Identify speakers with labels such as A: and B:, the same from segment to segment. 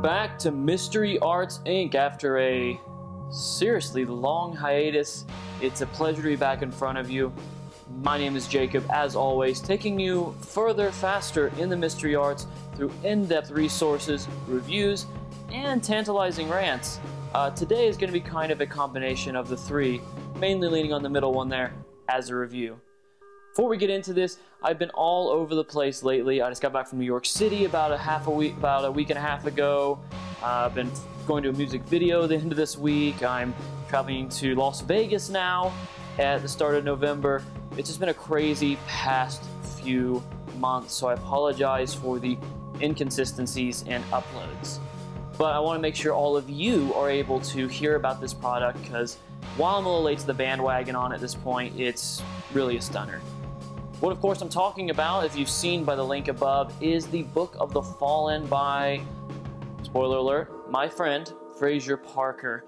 A: back to Mystery Arts Inc. after a seriously long hiatus. It's a pleasure to be back in front of you. My name is Jacob, as always, taking you further, faster in the mystery arts through in-depth resources, reviews, and tantalizing rants. Today is going to be kind of a combination of the three, mainly leaning on the middle one there as a review. Before we get into this, I've been all over the place lately. I just got back from New York City about a week and a half ago. I've been going to a music video the end of this week. I'm traveling to Las Vegas now at the start of November. It's just been a crazy past few months, so I apologize for the inconsistencies in uploads. But I want to make sure all of you are able to hear about this product, because while I'm a little late to the bandwagon on at this point, it's really a stunner. What, of course, I'm talking about, if you've seen by the link above, is the Book of the Fallen by, spoiler alert, my friend, Fraser Parker.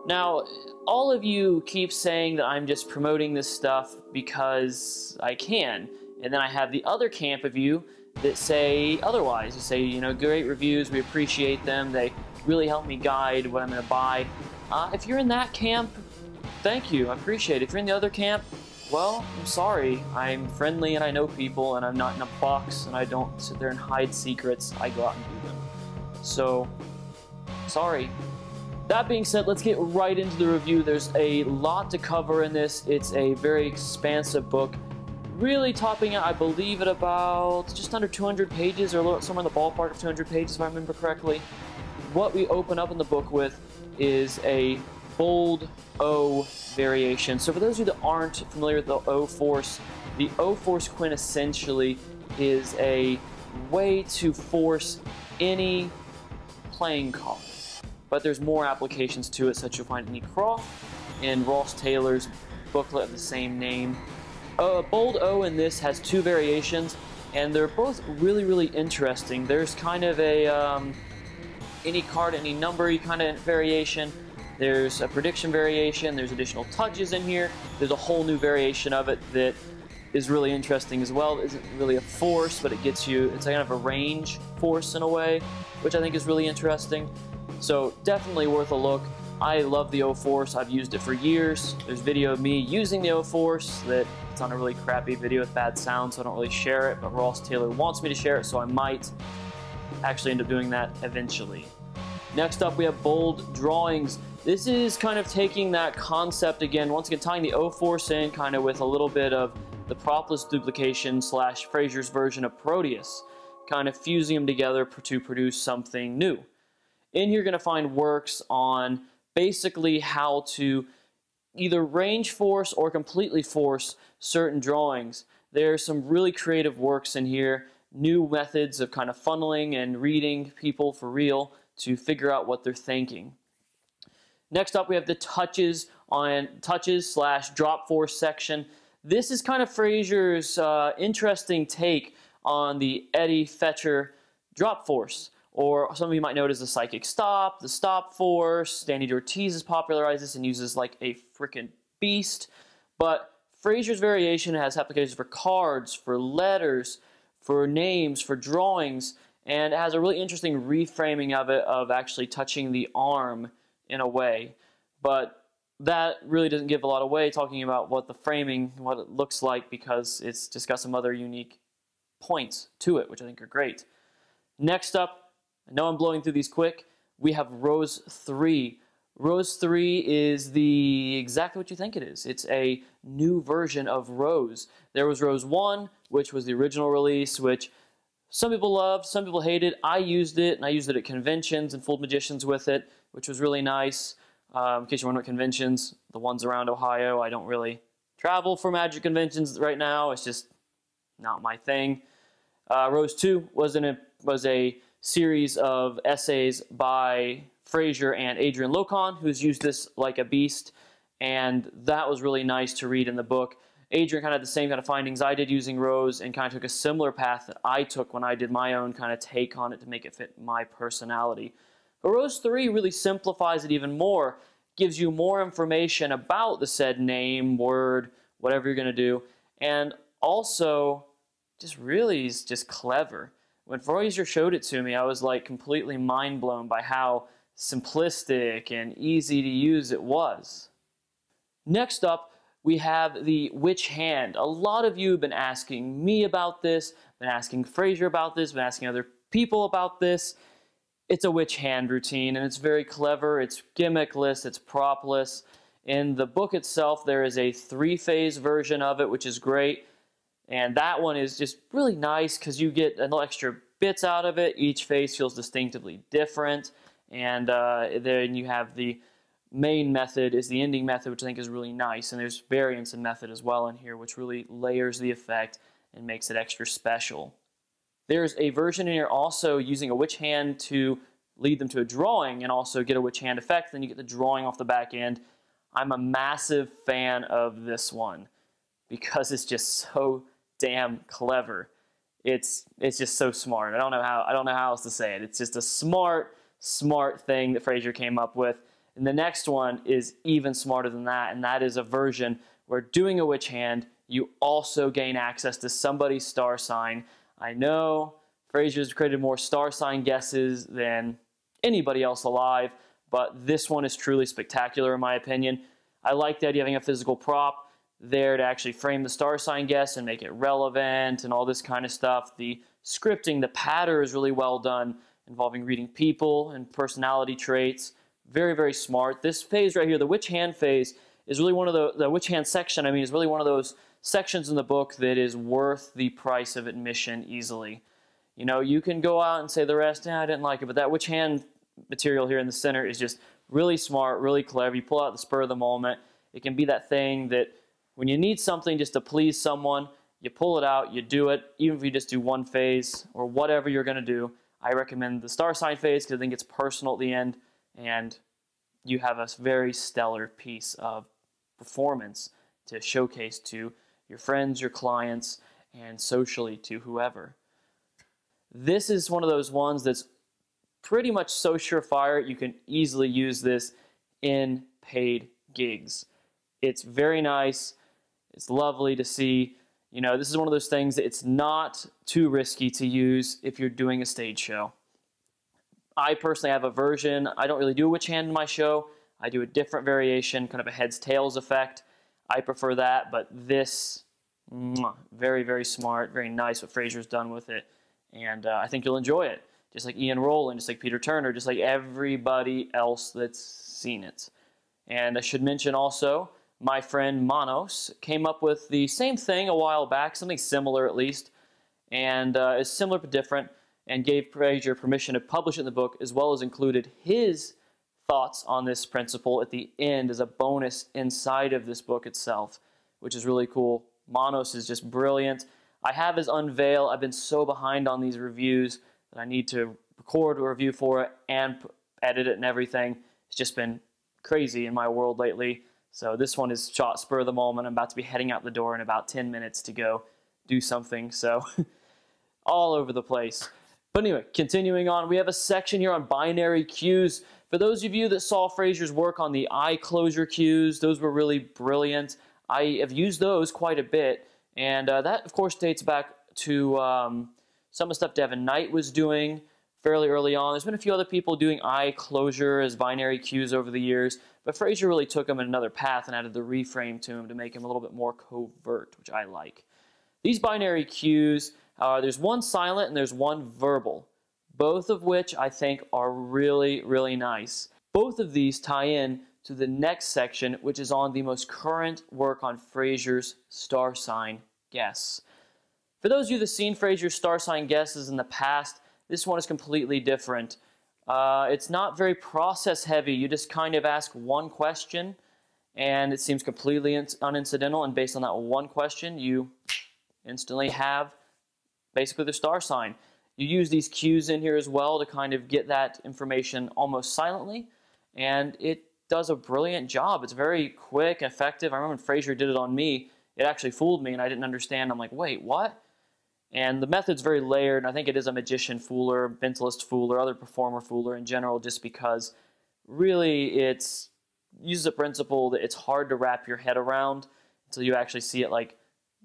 A: Now, all of you keep saying that I'm just promoting this stuff because I can, and then I have the other camp of you that say otherwise. You say, you know, great reviews, we appreciate them, they really help me guide what I'm going to buy. If you're in that camp, thank you, I appreciate it. If you're in the other camp, well, I'm sorry. I'm friendly and I know people, and I'm not in a box, and I don't sit there and hide secrets. I go out and do them. So, sorry. That being said, let's get right into the review. There's a lot to cover in this. It's a very expansive book, really topping out, I believe, at about just under 200 pages, or somewhere in the ballpark of 200 pages, if I remember correctly. What we open up in the book with is a bold O variation. So for those of you that aren't familiar with the O force, the O force quintessentially is a way to force any playing card. But there's more applications to it, such you'll find in Croft and Ross Taylor's booklet of the same name. Bold O in this has two variations, and they're both really, really interesting. There's kind of a any card, any number kind of variation. There's a prediction variation, there's additional touches in here, there's a whole new variation of it that is really interesting as well. It isn't really a force, but it gets you, it's kind of a range force in a way, which I think is really interesting. So definitely worth a look. I love the O-Force, I've used it for years. There's video of me using the O-Force that it's on a really crappy video with bad sound, so I don't really share it, but Ross Taylor wants me to share it, so I might actually end up doing that eventually. Next up, we have bold drawings. This is kind of taking that concept again, once again tying the O-Force in kind of with a little bit of the Propolis duplication / Fraser's version of Proteus, kind of fusing them together to produce something new. In here you're going to find works on basically how to either range force or completely force certain drawings. There's some really creative works in here, new methods of kind of funneling and reading people for real to figure out what they're thinking. Next up, we have the touches / drop force section. This is kind of Fraser's interesting take on the Eddie Fetcher drop force, or some of you might know it as the psychic stop, the stop force. Danny Ortiz has popularized this and uses like a freaking beast. But Fraser's variation has applications for cards, for letters, for names, for drawings, and it has a really interesting reframing of it, of actually touching the arm in a way. But that really doesn't give a lot away, talking about what the framing, what it looks like, because it's just got some other unique points to it, which I think are great. Next up, I know I'm blowing through these quick, we have Rose 3. Rose 3 is exactly what you think it is. It's a new version of Rose. There was Rose 1, which was the original release, which some people loved, some people hated. I used it, and I used it at conventions and fooled magicians with it, which was really nice. In case you're wondering what conventions, the ones around Ohio, I don't really travel for magic conventions right now. It's just not my thing. Rose 2 was a series of essays by Fraser and Adrian Locon, who's used this like a beast, and that was really nice to read in the book. Adrian kind of had the same kind of findings I did using Rose, and kind of took a similar path that I took when I did my own kind of take on it to make it fit my personality. But Rose 3 really simplifies it even more, gives you more information about the said name, word, whatever you're going to do, and also just really is just clever. when Fraser showed it to me, I was like completely mind blown by how simplistic and easy to use it was. Next up, we have the witch hand. A lot of you have been asking me about this, been asking Fraser about this, been asking other people about this. It's a witch hand routine, and it's very clever. It's gimmickless, it's propless. In the book itself, there is a 3-phase version of it, which is great. And that one is just really nice because you get a little extra bits out of it. Each phase feels distinctively different. And then you have the main method is the ending method, which I think is really nice. And there's variants in method as well in here, which really layers the effect and makes it extra special. There's a version in here also using a witch hand to lead them to a drawing and also get a witch hand effect. Then you get the drawing off the back end. I'm a massive fan of this one because it's just so damn clever. It's just so smart. I don't know how else to say it. It's just a smart thing that Fraser came up with. And the next one is even smarter than that, and that is a version where doing a witch hand, you also gain access to somebody's star sign. I know Fraser's created more star sign guesses than anybody else alive, but this one is truly spectacular in my opinion. I like the idea of having a physical prop there to actually frame the star sign guess and make it relevant and all this kind of stuff. The scripting, the pattern is really well done, involving reading people and personality traits. Very, very smart. This phase right here, the witch hand phase, is really one of the witch hand section, is really one of those sections in the book that is worth the price of admission easily. You know, you can go out and say the rest, I didn't like it, but that witch hand material here in the center is just really smart, really clever. You pull out the spur of the moment. It can be that thing that when you need something just to please someone, you pull it out, you do it, even if you just do one phase or whatever you're going to do. I recommend the star sign phase because I think it's personal at the end, and you have a very stellar piece of performance to showcase to your friends, your clients, and socially to whoever. This is one of those ones that's pretty much so surefire you can easily use this in paid gigs. It's very nice. It's lovely to see. You know, this is one of those things that it's not too risky to use if you're doing a stage show. I personally have a version. I don't really do a witch hand in my show. I do a different variation, kind of a heads tails effect. I prefer that, but this, very, very smart, very nice what Fraser's done with it. And I think you'll enjoy it. Just like Ian Rowland, just like Peter Turner, just like everybody else that's seen it. And I should mention also, my friend Manos came up with the same thing a while back, something similar at least, and is similar but different, and gave Fraser permission to publish it in the book, as well as included his thoughts on this principle at the end as a bonus inside of this book itself, which is really cool. Manos is just brilliant. I have his unveil. I've been so behind on these reviews that I need to record a review for it and edit it and everything. It's just been crazy in my world lately. So this one is shot spur of the moment. I'm about to be heading out the door in about 10 minutes to go do something. So all over the place. But anyway, continuing on, we have a section here on binary cues. For those of you that saw Fraser's work on the eye closure cues, those were really brilliant. I have used those quite a bit. And that, of course, dates back to some of the stuff Devin Knight was doing fairly early on. There's been a few other people doing eye closure as binary cues over the years, but Fraser really took them in another path and added the reframe to them to make them a little bit more covert, which I like. These binary cues, there's one silent and there's one verbal, both of which I think are really, really nice. Both of these tie in to the next section, which is on the most current work on Fraser's star sign guess. For those of you that have seen Fraser's star sign guesses in the past, this one is completely different. It's not very process heavy. You just kind of ask one question, and it seems completely unincidental, and based on that one question, you instantly have basically the star sign. You use these cues in here as well to kind of get that information almost silently, and it does a brilliant job. It's very quick, effective. I remember when Fraser did it on me, it actually fooled me, and I didn't understand. I'm like, wait, what? And the method's very layered, and I think it is a magician fooler, mentalist fooler, other performer fooler in general, just because really it uses a principle that it's hard to wrap your head around until you actually see it like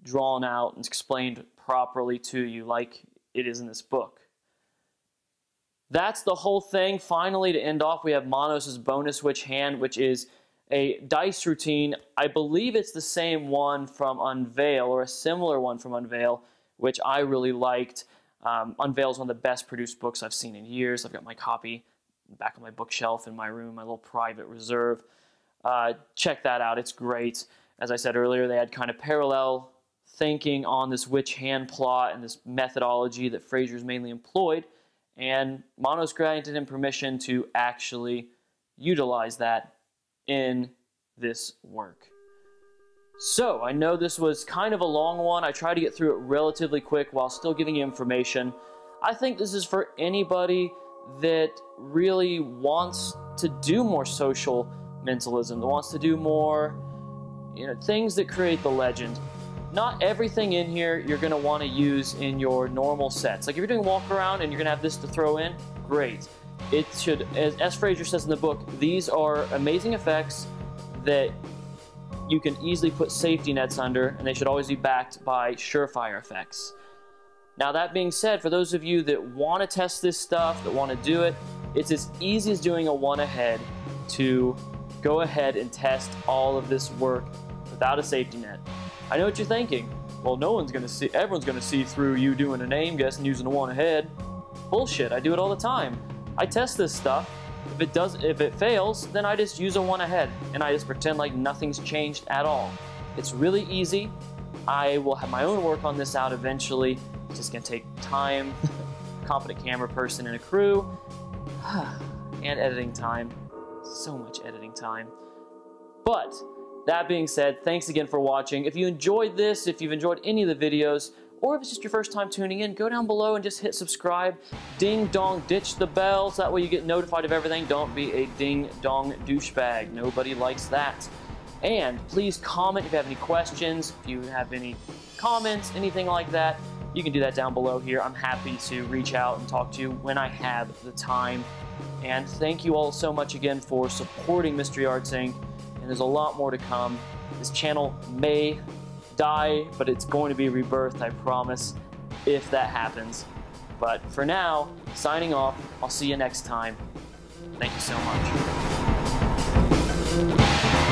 A: drawn out and explained properly to you like it is in this book. that's the whole thing. Finally, to end off, we have Monos' bonus witch hand, which is a dice routine. I believe it's the same one from Unveil, or a similar one from Unveil, which I really liked. Unveil is one of the best produced books I've seen in years. I've got my copy back on my bookshelf in my room, my little private reserve. Check that out. It's great. As I said earlier, they had kind of parallel thinking on this witch hand plot and this methodology that Fraser's mainly employed, and Monos granted him permission to actually utilize that in this work. So, I know this was kind of a long one. I tried to get through it relatively quick while still giving you information. I think this is for anybody that really wants to do more social mentalism, that wants to do more, things that create the legend. Not everything in here you're going to want to use in your normal sets. Like if you're doing walk around and you're going to have this to throw in, great. It should, as Fraser says in the book, these are amazing effects that you can easily put safety nets under, and they should always be backed by surefire effects. Now that being said, for those of you that want to test this stuff, that want to do it, it's as easy as doing a one ahead to go ahead and test all of this work without a safety net. I know what you're thinking. Well, everyone's going to see through you doing a name guess and using a one ahead. Bullshit, I do it all the time. I test this stuff. If it fails, then I just use a one ahead and I just pretend like nothing's changed at all. It's really easy. I will have my own work on this out eventually. It's just going to take time, competent camera person and a crew, and editing time. So much editing time. But that being said, thanks again for watching. If you enjoyed this, if you've enjoyed any of the videos, or if it's just your first time tuning in, go down below and just hit subscribe. Ding dong, ditch the bells. That way you get notified of everything. Don't be a ding dong douchebag. Nobody likes that. And please comment if you have any questions, if you have any comments, anything like that. You can do that down below here. I'm happy to reach out and talk to you when I have the time. And thank you all so much again for supporting Mystery Arts Inc. And there's a lot more to come. This channel may die, but it's going to be rebirthed, I promise, if that happens. But for now, signing off. I'll see you next time. Thank you so much.